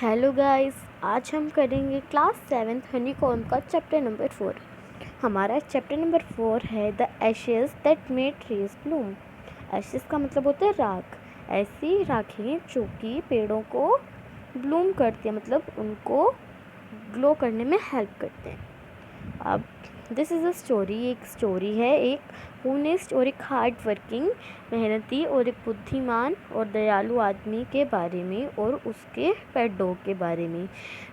Hello guys, आज हम करेंगे क्लास 7 हनीकॉम्ब का चैप्टर नंबर 4। हमारा चैप्टर नंबर 4 है the ashes that made trees Bloom. Ashes का मतलब होता है राख। ऐसी राखें जो कि पेड़ों को ब्लूम करती है, मतलब उनको ग्लो करने में हेल्प करते हैं। अब दिस इज़ अ स्टोरी, एक स्टोरी है एक होनेस्ट और एक हार्ड वर्किंग, मेहनती और एक बुद्धिमान और दयालु आदमी के बारे में और उसके पेट डॉग के बारे में।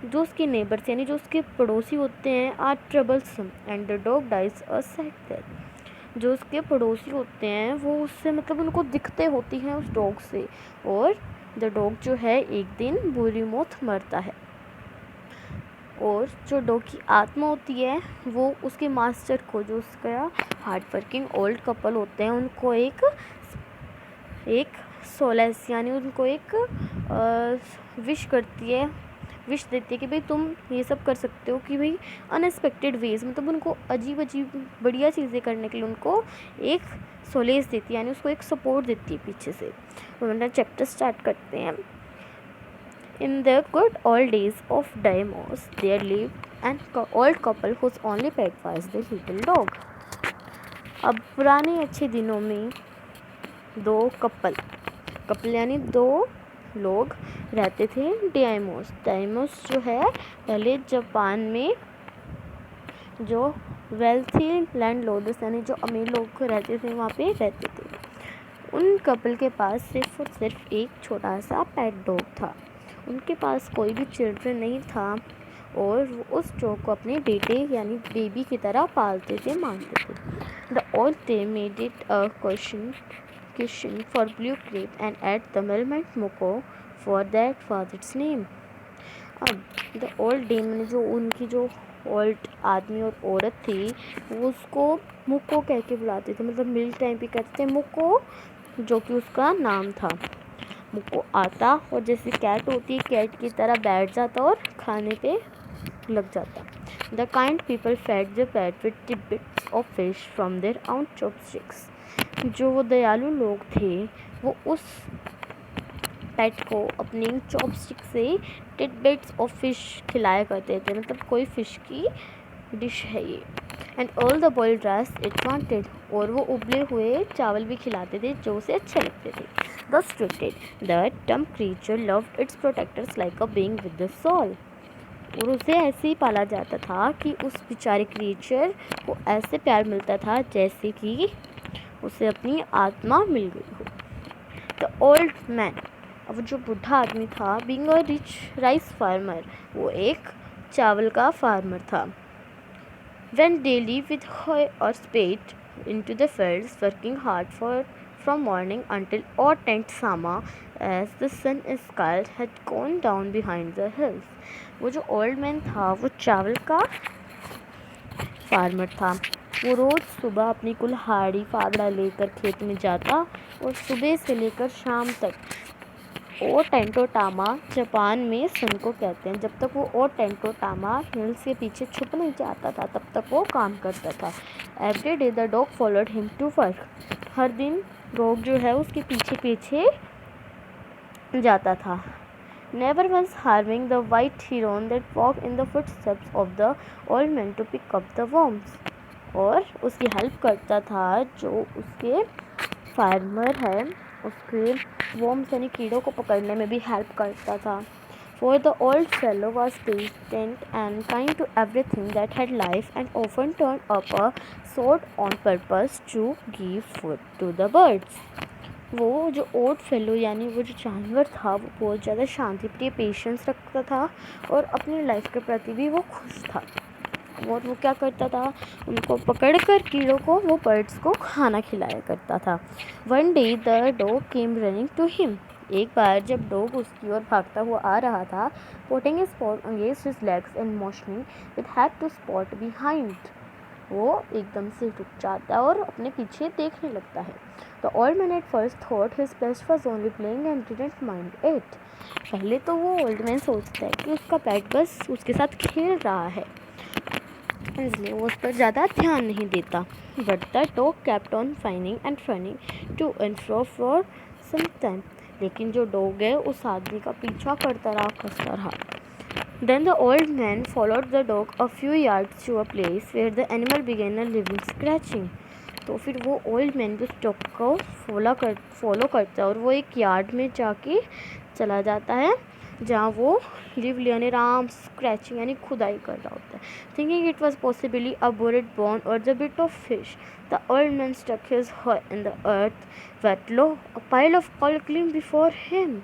जो उसके नेबर्स यानी जो उसके पड़ोसी होते हैं are troublesome and the dog dies a sad death. जो उसके पड़ोसी होते हैं वो उससे मतलब उनको दिखते होती हैं उस डॉग से, और द डॉग जो है एक दिन बुरी मौत मरता है। और जो डॉग की आत्मा होती है वो उसके मास्टर को, जो उसका हार्ड वर्किंग ओल्ड कपल होते हैं, उनको एक सोलेस यानी उनको एक विश करती है, विश देती है कि भाई तुम ये सब कर सकते हो, कि भाई अनएक्सपेक्टेड वेज, मतलब उनको अजीब अजीब बढ़िया चीज़ें करने के लिए उनको एक सोलेस देती है, यानी उसको एक सपोर्ट देती है पीछे से। तो चैप्टर स्टार्ट करते हैं। In the good old days of Deimos, there lived an old couple whose only pet was the little dog. अब पुराने अच्छे दिनों में दो कपल यानी दो लोग रहते थे डेइमोस। डेइमोस जो है पहले जापान में जो वेल्थी लैंडलॉर्ड्स यानी जो अमीर लोग रहते थे वहाँ पे रहते थे। उन कपल के पास सिर्फ और सिर्फ एक छोटा सा पेट डॉग था। उनके पास कोई भी चिल्ड्रन नहीं था और वो उस डॉग को अपने बेटे यानी बेबी की तरह पालते थे, मानते थे। The old day made it a question for blue crepe and at the मिलमेंट मोको for that for its name. अब द ओल्ड डे मैंने जो उनकी जो ओल्ड आदमी और औरत थी वो उसको मुको कह के बुलाते थे, मतलब मिल टाइम पे कहते थे मुको, जो कि उसका नाम था। मुको आता और जैसे कैट होती है कैट की तरह बैठ जाता और खाने पे लग जाता। The kind people fed the pet with tidbits of fish from their own chopsticks. जो वो दयालु लोग थे वो उस पेट को अपनी चॉपस्टिक से टिडबिट्स ऑफ फिश खिलाया करते थे, मतलब कोई फ़िश की डिश है ये। And all the boiled rice it wanted, और वो उबले हुए चावल भी खिलाते थे जो उसे अच्छे लगते थे। Thus treated, the dumb creature loved its protectors like a being with a soul. और उसे ऐसे ही पाला जाता था कि उस बेचारे क्रिएचर को ऐसे प्यार मिलता था जैसे कि उसे अपनी आत्मा मिल गई हो। द ओल्ड मैन, अब जो बूढ़ा आदमी था, being a rich rice farmer, वो एक चावल का फार्मर था। Went daily with hoe or spade into the fields, working hard from morning until odd tenth sama as the sun sky had gone down behind the hills. वो जो old man था वो चावल का फार्मर था। वो रोज़ सुबह अपनी कुल्हाड़ी फावड़ा लेकर खेत में जाता और सुबह से लेकर शाम तक ओ टेंटोटामा जापान में सन को कहते हैं, जब तक वो ओ टेंटोटामा हिल्स के पीछे छुप नहीं जाता था तब तक वो काम करता था। Every day the dog followed him to work. हर दिन डॉग जो है उसके पीछे पीछे जाता था। Never once harming the white heron that walk in the footsteps of the old man to pick up the worms. और उसकी हेल्प करता था जो उसके फार्मर है, उसके वर्म्स यानी कीड़ों को पकड़ने में भी हेल्प करता था। For the old fellow was patient and kind to everything that had life and often turned up a sword on purpose to give food to the birds. वो जो ओल्ड फेलो यानी वो जो जानवर था वो बहुत ज़्यादा शांति प्रिय, पेशेंस रखता था और अपनी लाइफ के प्रति भी वो खुश था। और वो क्या करता था, उनको पकड़कर कीड़ों को वो बर्ड्स को खाना खिलाया करता था। One day the dog came running to him. एक बार जब डॉग उसकी ओर भागता हुआ आ रहा था, putting his paws against his legs and motioning with head to spot behind, वो एकदम से रुक जाता है और अपने पीछे देखने लगता है। The old man at first thought his pet was only playing and didn't mind it. पहले तो वो ओल्ड मैन सोचता है कि उसका पेट बस उसके साथ खेल रहा है, इसलिए वो उस पर ज़्यादा ध्यान नहीं देता। But the dog kept on whining and running to and fro for some time. लेकिन जो डॉग है उस आदमी का पीछा करता रहा. Then the old man followed the dog a few yards to a place where the animal began a living scratching. तो फिर वो ओल्ड मैन भी उस डॉग को फॉलो करता है और वो एक यार्ड में जाके चला जाता है जहाँ वो लिव यानी आराम स्क्रैचिंग यानी खुदाई कर रहा होता है. Thinking it was possibly a buried bone or the bit of fish, the old man stuck his head in the earth wet low a pile of coal came before him.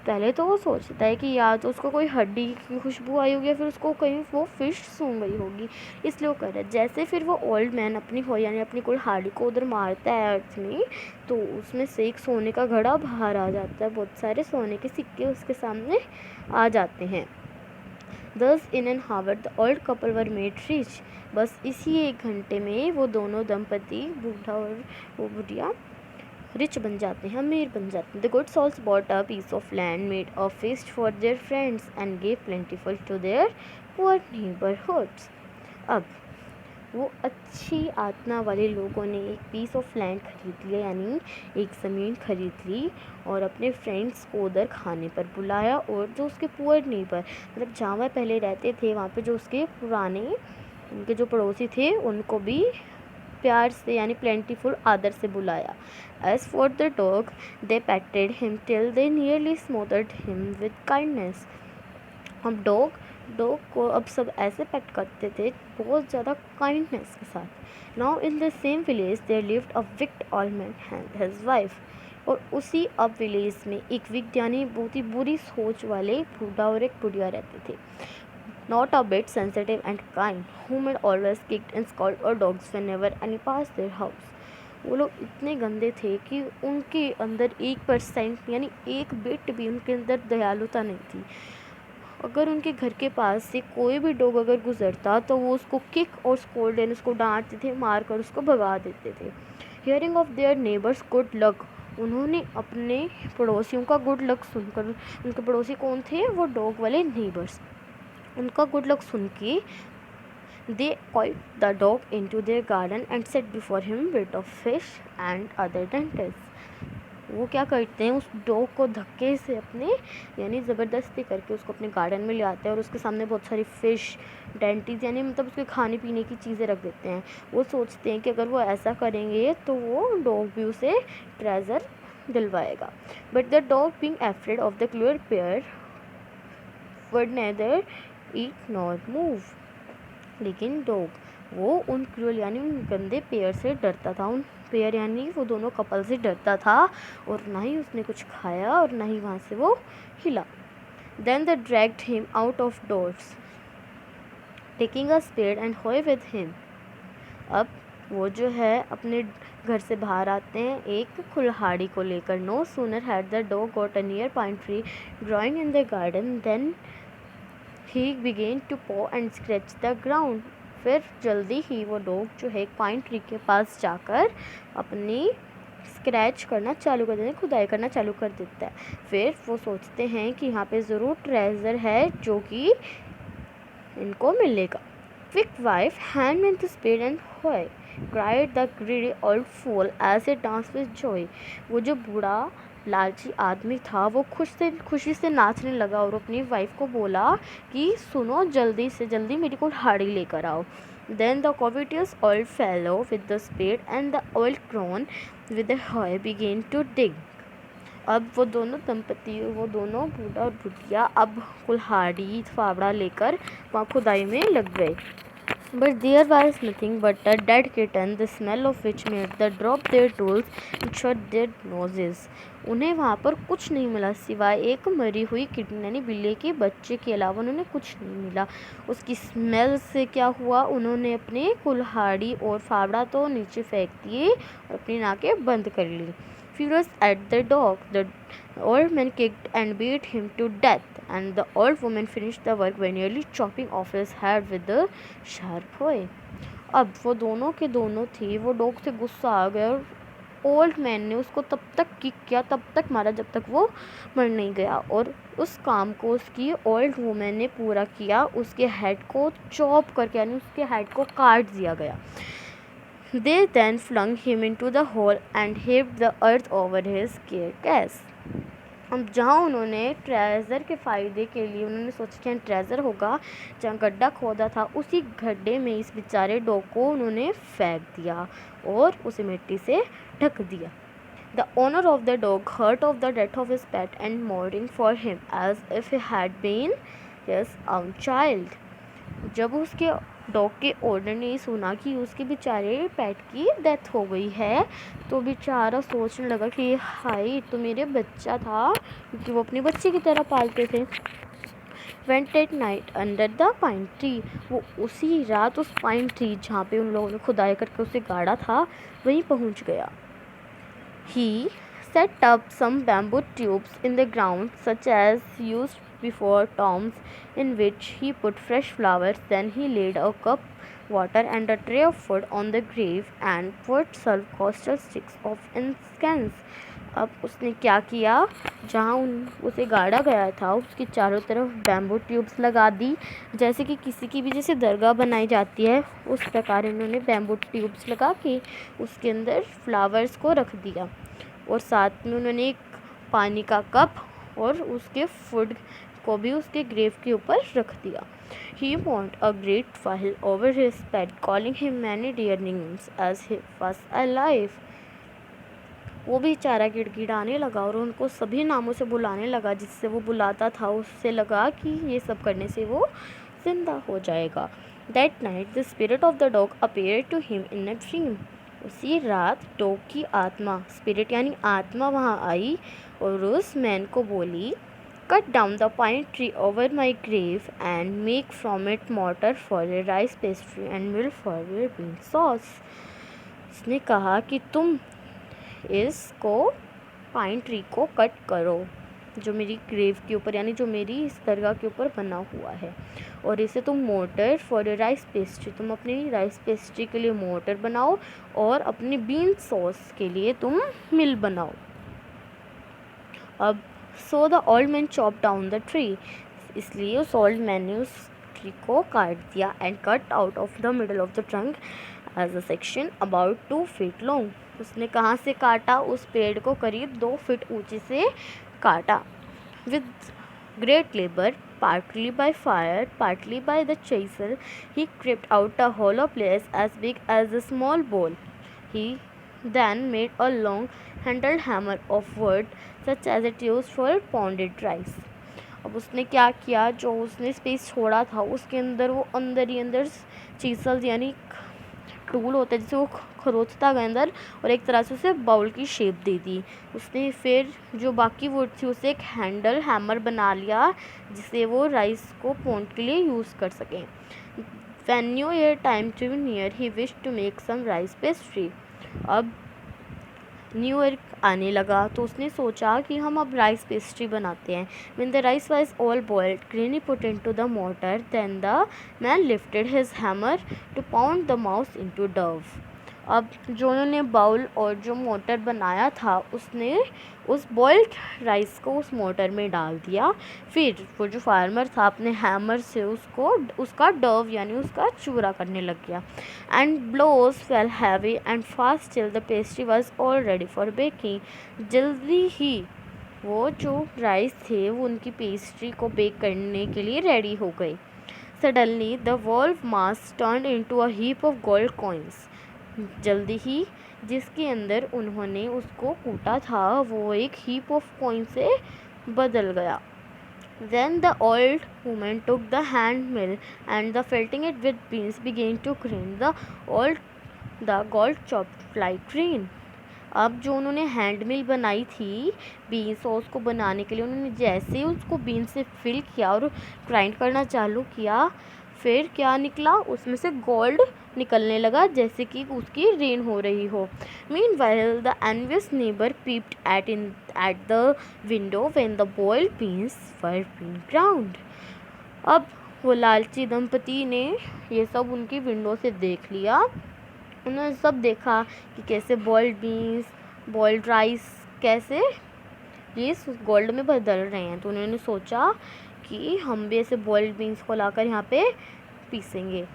पहले तो वो सोचता है कि या तो उसको कोई हड्डी की खुशबू आई होगी या फिर उसको कहीं वो फिश सूंघ गई होगी, इसलिए वो कर रहा है. जैसे फिर वो ओल्ड मैन यानी अपनी कुल्हाड़ी को उधर मारता है अर्थ में, तो उसमें से एक सोने का घड़ा बाहर आ जाता है. बहुत सारे सोने के सिक्के उसके सामने आ जाते हैं. Thus in an hour the old couple were made rich. बस इसी 1 घंटे में वो दोनों दंपति, बूढ़ा और वो बुढ़िया, रिच बन जाते हैं, अमीर बन जाते हैं. The good souls bought a piece of land, made a feast for their friends and gave plentiful to their poor neighborhoods. अब वो अच्छी आत्मा वाले लोगों ने एक पीस ऑफ लैंड खरीद लिया यानी एक ज़मीन खरीद ली और अपने फ्रेंड्स को उधर खाने पर बुलाया. और जो उसके पुअर नेबर मतलब जहाँ वह पहले रहते थे वहाँ पे जो उसके पुराने उनके जो पड़ोसी थे उनको भी प्यार से यानी प्लेंटीफुल आदर से बुलाया. As for the dog, they petted him till they nearly smothered him with kindness. अब डॉग को अब सब ऐसे पेट करते थे बहुत ज़्यादा काइंडनेस के साथ. Now in the same village there lived a wicked old man and his wife. और उसी अब विलेज में एक विक्ड यानी बहुत ही बुरी सोच वाले बूढ़ा और एक बुढ़िया रहते थे. Not a bit sensitive and kind, whom had always kicked and scolded our dogs whenever any passed their house. वो लोग इतने गंदे थे कि उनके अंदर 1% यानी 1 बिट भी उनके अंदर दयालुता नहीं थी. अगर उनके घर के पास से कोई भी डॉग अगर गुजरता तो वो उसको किक और स्कोल्ड यानी उसको डांटते थे, मार कर उसको भगा देते थे. Hearing of their neighbours good luck, उन्होंने अपने पड़ोसियों का गुड लक सुनकर, उनके पड़ोसी कौन थे, वो डॉग वाले नेबर्स, उनका गुड लक सुन के they called the dog into their garden and set before him bit of fish and other dainties. वो क्या करते हैं, उस डॉग को धक्के से अपने यानी ज़बरदस्ती करके उसको अपने गार्डन में ले आते हैं और उसके सामने बहुत सारी फ़िश डेंटीज यानी मतलब उसके खाने पीने की चीज़ें रख देते हैं. वो सोचते हैं कि अगर वो ऐसा करेंगे तो वो डॉग भी उसे ट्रेजर दिलवाएगा. But the dog being afraid of the cruel pair would neither eat nor move. लेकिन डॉग वो उन क्रूअल यानी उन गंदे पेयर से डरता था, उन पेयर यानी वो दोनों कपल से डरता था और ना ही उसने कुछ खाया और ना ही वहाँ से वो हिला. Then they dragged him out of doors, taking a spade and hoe with him. अब वो जो है अपने घर से बाहर आते हैं एक कुल्हाड़ी को लेकर. No sooner had the dog got a near pine tree growing in the garden than he began to paw and scratch the ground. फिर जल्दी ही वो डॉग जो है पाइन ट्री के पास जाकर अपनी स्क्रैच करना चालू कर देते हैं, खुदाई करना चालू कर देता है. फिर वो सोचते हैं कि यहाँ पे ज़रूर ट्रेजर है जो कि इनको मिलेगा. Quick wife, hand me the spade and hoe, cried the greedy old fool as he danced with joy. वो जो बूढ़ा लालची आदमी था वो खुशी से नाचने लगा और अपनी वाइफ को बोला कि सुनो जल्दी से जल्दी मेरी कुल्हाड़ी लेकर आओ. Then the covetous old fellow with the spade and the old crone with the hoe began to dig. अब वो दोनों दंपति, वो दोनों बूढ़ा और बुढ़िया अब कुल्हाड़ी फावड़ा लेकर वहाँ खुदाई में लग गए. But there was nothing but a dead kitten, the smell of which made them drop their tools and shut their noses. उन्हें वहाँ पर कुछ नहीं मिला सिवाय एक मरी हुई किटन यानी बिल्ली के बच्चे के अलावा उन्हें कुछ नहीं मिला. उसकी स्मेल से क्या हुआ, उन्होंने अपने कुल्हाड़ी और फावड़ा तो नीचे फेंक दिए और अपनी नाकें बंद कर ली. Furious at the dog, the old man kicked and beat him to death, and the old woman finished the work by nearly chopping off his head with the sharp hoe. अब वो दोनों के दोनों थे, वो डॉग से गुस्सा आ गया और ओल्ड मैन ने उसको तब तक किक किया, तब तक मारा जब तक वो मर नहीं गया. और उस काम को उसकी ओल्ड वुमेन ने पूरा किया, उसके हेड को चॉप करके यानी उसके हेड को काट दिया गया. They then flung him into the hole and heaped the earth over his carcass. अब जहाँ उन्होंने ट्रेज़र के फ़ायदे के लिए उन्होंने सोचा कि ट्रेज़र होगा, जहाँ गड्ढा खोदा था उसी गड्ढे में इस बेचारे डॉग को उन्होंने फेंक दिया और उसे मिट्टी से ढक दिया. The owner of the dog heard of the death of his pet and mourning for him as if he had been his own child. जब उसके डॉग के ओनर ने सुना कि उसके बेचारे पेट की डेथ हो गई है, तो बेचारा सोचने लगा कि हाय तो मेरे बच्चा था, क्योंकि वो अपने बच्चे की तरह पालते थे. Went at night under the pine tree. वो उसी रात उस पाइन ट्री जहाँ पे उन लोगों ने खुदाई करके उसे गाड़ा था वहीं पहुँच गया. He set up some bamboo tubes in the ground such as used before tombs, in which he put fresh flowers. Then he laid a cup water and a tray of food on the grave and put some costal sticks of incense. अब उसने क्या किया, जहाँ उसे गाड़ा गया था उसके चारों तरफ बैम्बू ट्यूब्स लगा दी, जैसे कि किसी की भी जैसे दरगाह बनाई जाती है उस प्रकार इन्होंने बैम्बू ट्यूब्स लगा के उसके अंदर फ्लावर्स को रख दिया. और साथ में उन्होंने एक पानी का कप और उसके फूड को भी उसके ग्रेव के ऊपर रख दिया. He mourned a great while over his pet, calling him many dear names as he was alive. वो बेचारा गिड़गिड़ाने लगा और उनको सभी नामों से बुलाने लगा जिससे वो बुलाता था. उससे लगा कि ये सब करने से वो जिंदा हो जाएगा. That night the spirit of the dog appeared to him in a dream. उसी रात डॉग की आत्मा, स्पिरिट यानी आत्मा वहाँ आई और उस मैन को बोली, cut down the pine tree over my grave and make from it mortar for your rice pastry and milk for your bean sauce. उसने कहा कि तुम इसको पाइन ट्री को कट करो जो मेरी ग्रेव के ऊपर यानी जो मेरी इस दरगाह के ऊपर बना हुआ है, और इसे तुम मोटर फॉर राइस पेस्ट्री, तुम अपनी राइस पेस्ट्री के लिए मोटर बनाओ और अपनी बीन सॉस के लिए तुम मिल बनाओ. अब so the old man chop down the tree, इसलिए उस ओल्ड मैन ने उस ट्री को काट दिया. And cut out of the middle of the trunk as a section about 2 feet long. उसने कहाँ से काटा, उस पेड़ को करीब 2 फीट ऊंचे से काटा. With great labour, partly by fire, partly by the chisel, he crept out a hollow place as big as a small bowl. He then made a long handled hammer of wood such as it used for pounded rice. अब उसने क्या किया, जो उसने space छोड़ा था उसके अंदर वो अंदर ही अंदर चीसल यानी टूल होता है जिसे वो खरोचता गया अंदर और एक तरह से उसे बाउल की शेप दे दी. उसने फिर जो बाकी वुड थी उसे एक हैंडल हैमर बना लिया जिसे वो राइस को पॉन्ड के लिए यूज़ कर सकें. When New Year time drew near, he wished to make some rice pastry. अब न्यू ईयर आने लगा तो उसने सोचा कि हम अब राइस पेस्ट्री बनाते हैं. When the rice was all boiled, Granny put into the mortar. Then the man lifted his hammer to pound the mouse into dough. अब जो उन्होंने बाउल और जो मोटर बनाया था उसने उस बॉइल्ड राइस को उस मोटर में डाल दिया. फिर वो जो फार्मर था अपने हैमर से उसका डव यानी उसका चूरा करने लग गया. And blows fell heavy and fast till the pastry was all ready for baking. जल्दी ही वो जो राइस थे वो उनकी पेस्ट्री को बेक करने के लिए रेडी हो गई. Suddenly the valve mass turned into a heap of gold coins. जल्दी ही जिसके अंदर उन्होंने उसको कूटा था वो एक हीप ऑफ कॉइन से बदल गया. Then the old woman took the hand mill and the filling it with beans began to grind the gold chopped like grain. अब जो उन्होंने हैंड मिल बनाई थी बीन सॉस को बनाने के लिए, उन्होंने जैसे ही उसको बीन से फिल किया और ग्राइंड करना चालू किया, फिर क्या निकला, उसमें से गोल्ड निकलने लगा जैसे कि उसकी रेन हो रही हो. Meanwhile, the envious neighbor peeped at the window when the boiled beans were being ground. अब वो लालची दंपति ने ये सब उनकी विंडो से देख लिया. उन्होंने सब देखा कि कैसे बॉइल्ड बीन्स बॉइल्ड राइस कैसे ये गोल्ड में बदल रहे हैं. तो उन्होंने सोचा कि हम भी ऐसे बॉइल्ड बीन्स को लाकर यहाँ पे पीसेंगे.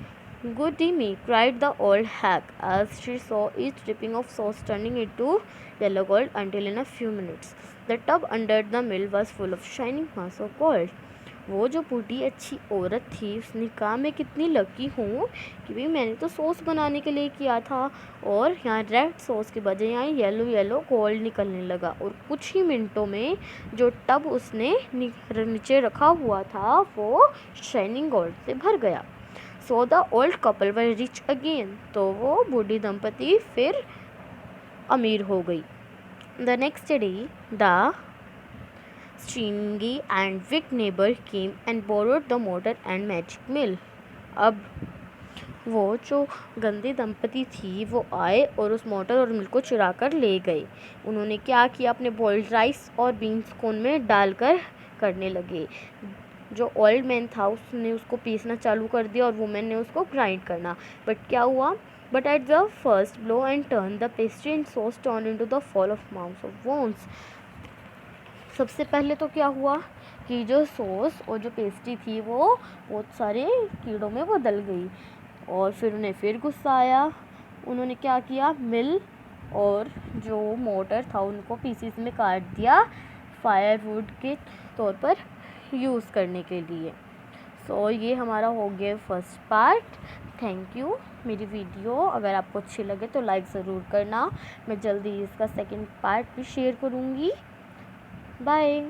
Goody me, cried the old hag as she saw each dripping of sauce turning into yellow gold until in a few minutes the tub under the mill was full of shining mass of gold. वो जो बूढ़ी अच्छी औरत थी उसने कहा मैं कितनी lucky हूँ कि भाई मैंने तो सॉस बनाने के लिए किया था और यहाँ रेड सॉस के बजाय यहाँ येलो येलो गोल्ड निकलने लगा और कुछ ही मिनटों में जो टब उसने नीचे रखा हुआ था वो शाइनिंग गोल्ड से भर गया. So the old couple were rich again. तो वो बूढ़ी दंपति फिर अमीर हो गई. The next day the Stringy and wicked neighbor came and borrowed the motor and magic mill. अब वो जो गंदी दंपति थी वो आए और उस मोटर और मिल को चुरा कर ले गए. उन्होंने क्या किया, अपने बॉइल्ड राइस और बीन्स को उनमें डालकर करने लगे. जो ओल्ड मैन था उसने उसको पीसना चालू कर दिया और वुमेन ने उसको ग्राइंड करना. बट क्या हुआ, but at the first blow and turn the pastry and sauce turn into the fall of mounts of bones. सबसे पहले तो क्या हुआ कि जो सॉस और जो पेस्ट्री थी वो बहुत सारे कीड़ों में बदल गई. और फिर उन्हें फिर गुस्सा आया. उन्होंने क्या किया, मिल और जो मोटर था उनको पीसीस में काट दिया फायरवुड के तौर पर यूज़ करने के लिए. सो ये हमारा हो गया फर्स्ट पार्ट. Thank you. मेरी वीडियो अगर आपको अच्छी लगे तो लाइक ज़रूर करना. मैं जल्दी इसका सेकंड पार्ट भी शेयर करूँगी. Bye.